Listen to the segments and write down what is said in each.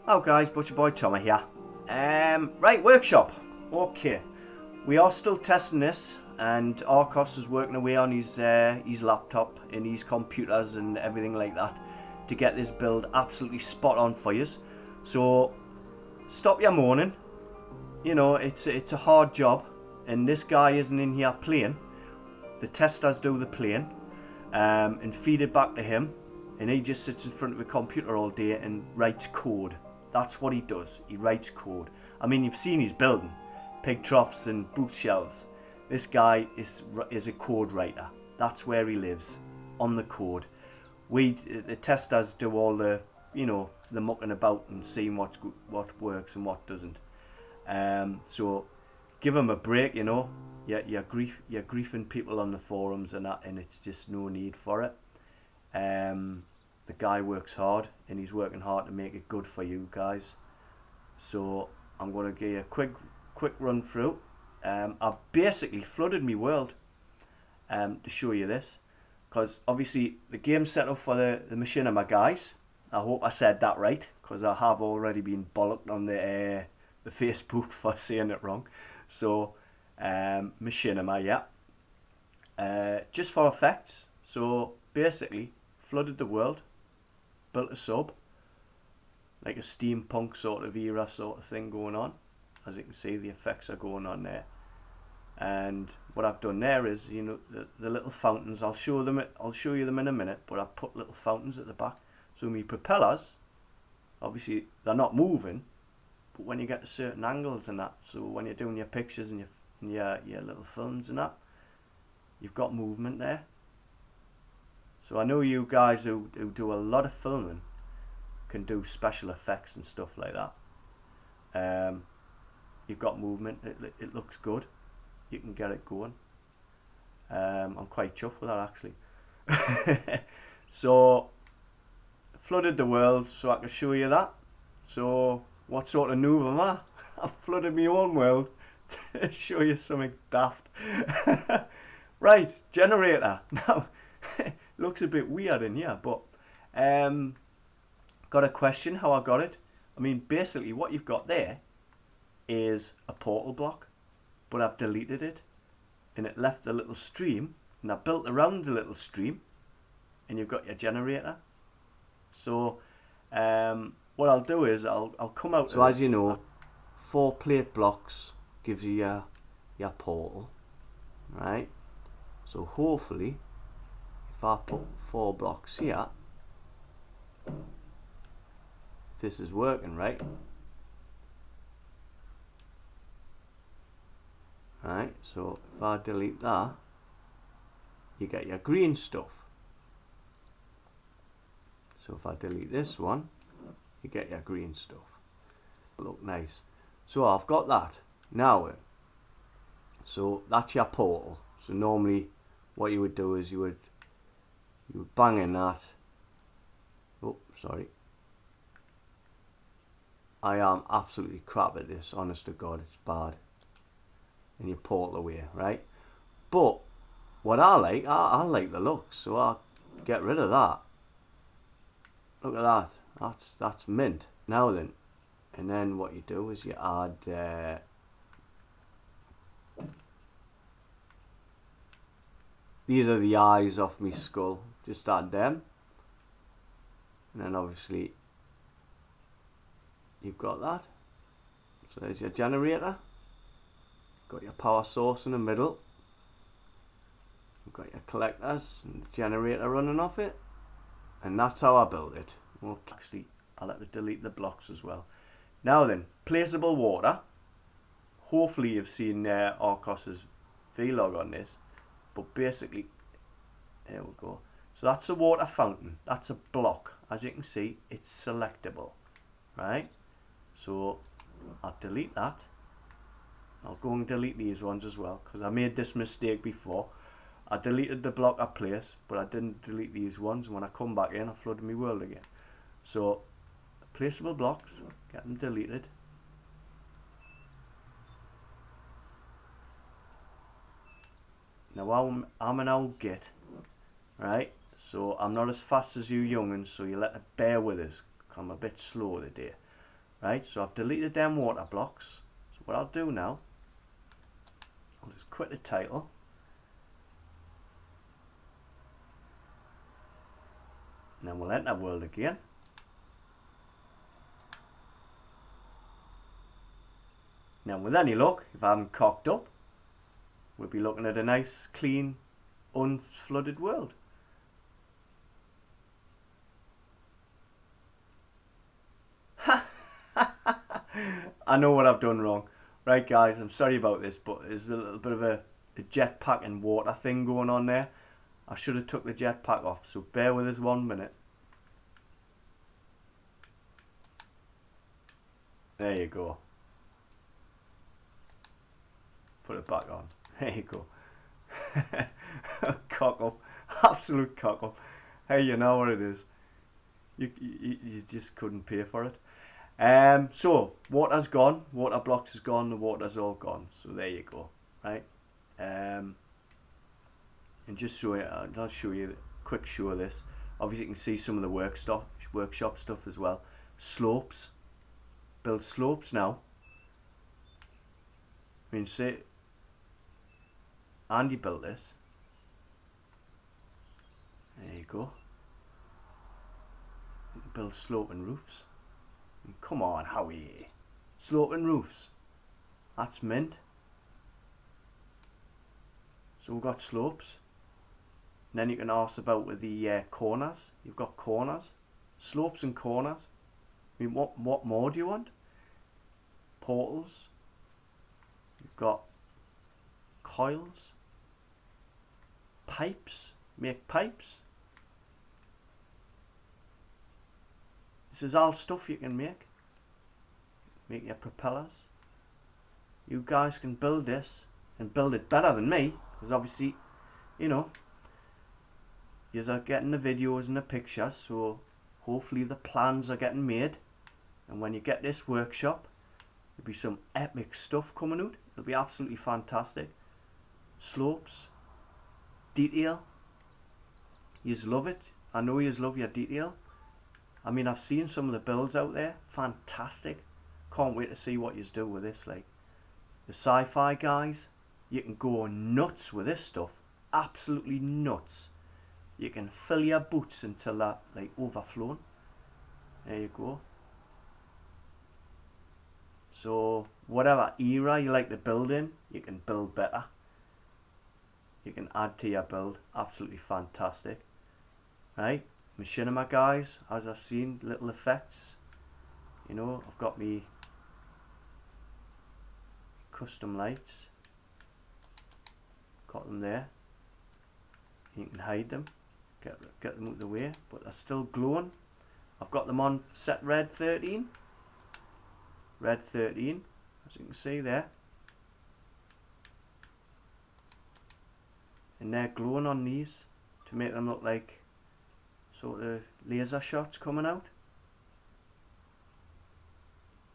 Hello guys, butcherboytoma here. Right, workshop. Okay, we are still testing this, and Arcos is working away on his laptop and his computers and everything like that to get this build absolutely spot on for you. So stop your moaning. You know it's a hard job, and this guy isn't in here playing. The testers do the playing, and feed it back to him, and he just sits in front of a computer all day and writes code. That's what he does. He writes code. I mean, you've seen his building, pig troughs and bookshelves. This guy is a code writer. That's where he lives, on the code. The testers do all the, the mucking about and seeing what works and what doesn't. So give him a break, You're griefing people on the forums and that, and it's just no need for it. The guy works hard, and he's working hard to make it good for you guys. So I'm going to give you a quick run through. I've basically flooded my world to show you this, because obviously the game's set up for the machinima guys. I hope I said that right, because I have already been bollocked on the Facebook for saying it wrong. So machinima, yeah. Just for effects. So basically flooded the world, built a sub, like a steampunk sort of era sort of thing going on. As you can see, the effects are going on there. And what I've done there is, the little fountains, I'll show you them in a minute, but I've put little fountains at the back. So my propellers, obviously they're not moving, but when you get to certain angles and that, so when you're doing your pictures and your little films and that, you've got movement there. So I know you guys who do a lot of filming can do special effects and stuff like that. You've got movement. It looks good. You can get it going. I'm quite chuffed with that actually. So flooded the world so I can show you that. So what sort of noob am I? I've flooded my own world to show you something daft. Right, generator. Now looks a bit weird in here, but got a question how I got it. I mean, basically what you've got there is a portal block, but I've deleted it and it left the little stream, and I built around the little stream, and you've got your generator. So what I'll do is I'll come out. So as you know, 4 plate blocks gives you your portal, right? So hopefully if I put 4 blocks here, this is working right. Right, so if I delete that, you get your green stuff. So if I delete this one, you get your green stuff. Look nice. So I've got that. Now, so that's your portal. So normally what you would do is you would bang in that. Oh, sorry. I am absolutely crap at this, honest to God, it's bad. And you portal away, right? But what I like the looks, so I'll get rid of that. Look at that, that's mint. Now then, and then what you do is you add these are the eyes off my skull, just add them, and then obviously you've got that. So there's your generator, got your power source in the middle, you've got your collectors and the generator running off it, and that's how I built it. Well, actually I'll have to delete the blocks as well. Now then, placeable water. Hopefully you've seen Arcos's vlog on this, but basically, there we go. So that's a water fountain, that's a block. As you can see, it's selectable, right? So I'll delete that. I'll go and delete these ones as well, because I made this mistake before. I deleted the block I placed, but I didn't delete these ones. When I come back in, I flooded my world again. So placeable blocks, get them deleted. Now I'm an old git, right? So I'm not as fast as you young'uns, so you'll have to bear with us. I'm a bit slow today. Right, so I've deleted them water blocks. So what I'll do now, I'll just quit the title. And then we'll enter world again. Now with any luck, if I haven't cocked up, we'll be looking at a nice, clean, unflooded world. I know what I've done wrong. Right guys, I'm sorry about this, but there's a little bit of a jetpack and water thing going on there. I should have took the jetpack off, so bear with us 1 minute. There you go. Put it back on. There you go. Cock up. Absolute cock up. Hey, you know what it is. You just couldn't pay for it. So water's gone, water blocks is gone, the water's all gone. So there you go, right? And just show you, I'll show you a quick show of this. Obviously, you can see some of the workshop stuff as well. Slopes, build slopes now. I mean, say Andy built this. There you go. You can build sloping roofs. Come on, Howie. Sloping roofs. That's mint. So we've got slopes. And then you can ask about with the corners. You've got corners. Slopes and corners. I mean, what more do you want? Portals. You've got coils. Pipes. Make pipes. This is all stuff you can make. Make your propellers. You guys can build this and build it better than me, because obviously, you know, you are getting the videos and the pictures, so hopefully the plans are getting made, and when you get this workshop, there'll be some epic stuff coming out. It'll be absolutely fantastic. Slopes, detail. Yous love it. I know yous love your detail. I mean, I've seen some of the builds out there. Fantastic. Can't wait to see what you do with this. Like, the sci-fi guys, you can go nuts with this stuff. Absolutely nuts. You can fill your boots until they're like overflowing. There you go. So, whatever era you like to build in, you can build better. You can add to your build. Absolutely fantastic. Right? Machinima guys, as I've seen, little effects. You know, I've got me custom lights. Got them there. You can hide them, get them out of the way, but they're still glowing. I've got them on set red 13. Red 13, as you can see there. And they're glowing on these to make them look like sort of laser shots coming out.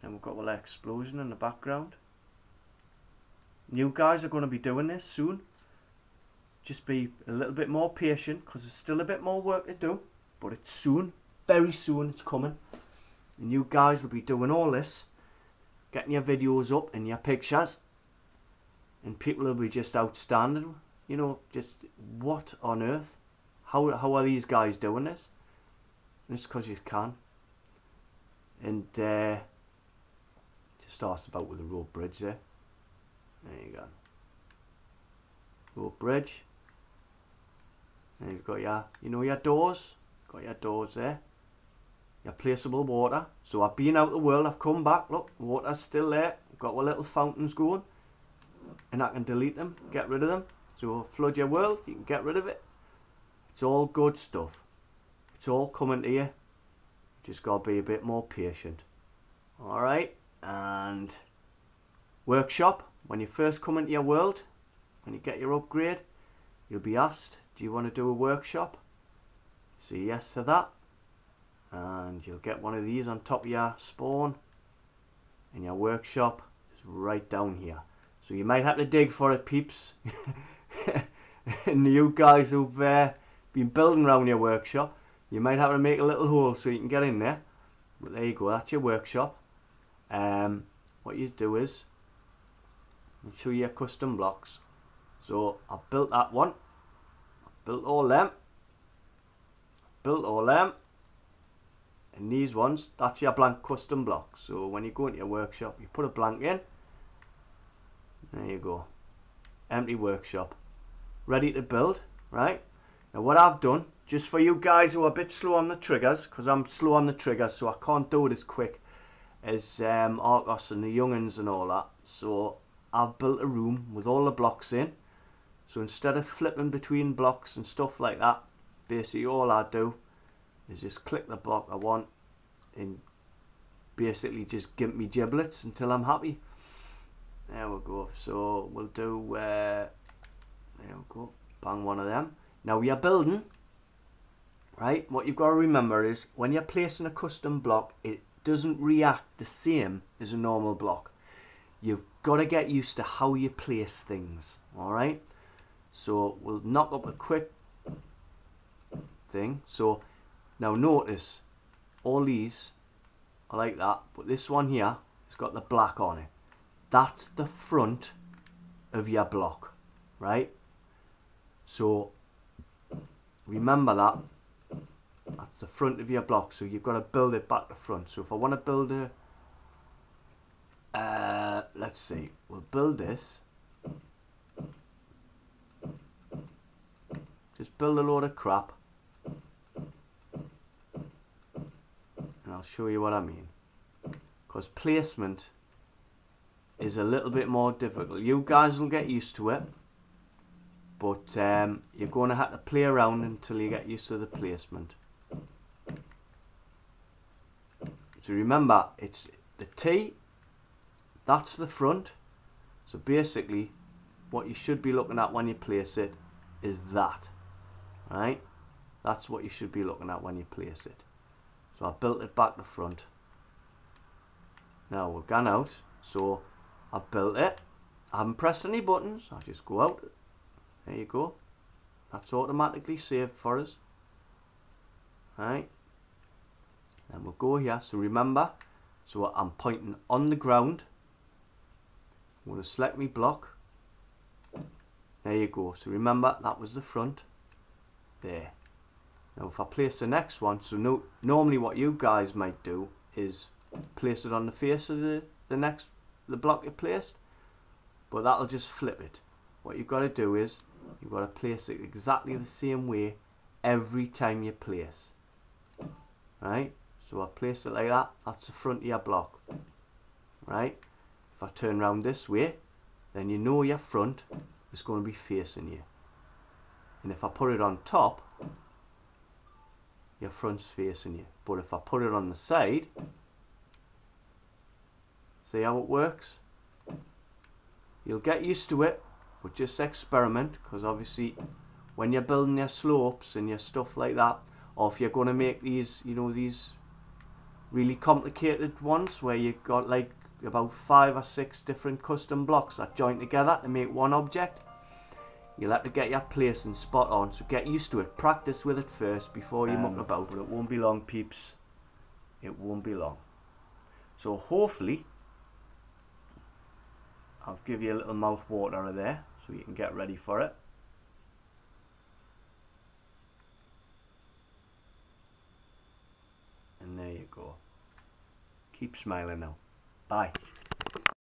And we've got a little explosion in the background. You guys are going to be doing this soon. Just be a little bit more patient, because there's still a bit more work to do. But it's soon, very soon it's coming. And you guys will be doing all this, getting your videos up and your pictures. And people will be just outstanding. You know, just what on earth? How are these guys doing this? And it's because you can. And just asked about with the rope bridge there. There you go. Rope bridge. And you've got your, you know, your doors. Got your doors there. Your placeable water. So I've been out the world, I've come back. Look, water's still there. Got our little fountains going. And I can delete them, get rid of them. So flood your world, you can get rid of it. It's all good stuff. It's all coming to you. Just got to be a bit more patient. Alright, and workshop, when you first come into your world, when you get your upgrade, you'll be asked, do you want to do a workshop? Say yes to that. And you'll get one of these on top of your spawn. And your workshop is right down here. So you might have to dig for it, peeps. And you guys who've been building around your workshop, you might have to make a little hole so you can get in there. But there you go, that's your workshop. what you do is, I'll show you your custom blocks. So I've built that one, I've built all them, and these ones, that's your blank custom block. So when you go into your workshop, you put a blank in, there you go, empty workshop, ready to build. Right, now what I've done, just for you guys who are a bit slow on the triggers, because I'm slow on the triggers, so I can't do it as quick as Arcos and the young'uns and all that. So I've built a room with all the blocks in. So instead of flipping between blocks and stuff like that, basically all I do is just click the block I want and basically just give me giblets until I'm happy. There we go. So we'll do, there we go, bang one of them. Now you're building, right? What you've got to remember is when you're placing a custom block, it doesn't react the same as a normal block. You've got to get used to how you place things, all right? So we'll knock up a quick thing. So now notice all these are like that, but this one here has got the black on it. That's the front of your block, right? So remember that. That's the front of your block, so you've got to build it back to front. So if I want to build a, let's see, we'll build this. Just build a load of crap, and I'll show you what I mean. Because placement is a little bit more difficult. You guys will get used to it, but you're going to have to play around until you get used to the placement. So remember, it's the T, that's the front. So basically what you should be looking at when you place it is that, right? That's what you should be looking at when you place it. So I built it back to front. Now we've gone out, so I've built it. I haven't pressed any buttons, I just go out. There you go. That's automatically saved for us. Right. And we'll go here. So remember, so I'm pointing on the ground. I'm going to select my block. There you go. So remember, that was the front. There. Now if I place the next one, so normally what you guys might do is place it on the face of the block you placed, but that'll just flip it. What you've got to do is you've got to place it exactly the same way every time you place. Right? So I place it like that, that's the front of your block. Right? If I turn around this way, then you know your front is going to be facing you. And if I put it on top, your front's facing you. But if I put it on the side, see how it works? You'll get used to it, but just experiment, because obviously when you're building your slopes and your stuff like that, or if you're going to make these, you know, these really complicated ones where you've got like about 5 or 6 different custom blocks that join together to make one object, you'll have to get your placing spot on. So get used to it, practice with it first before you muck about. But it won't be long, peeps, it won't be long. So hopefully I'll give you a little mouth water there so you can get ready for it. And there you go. Keep smiling now. Bye.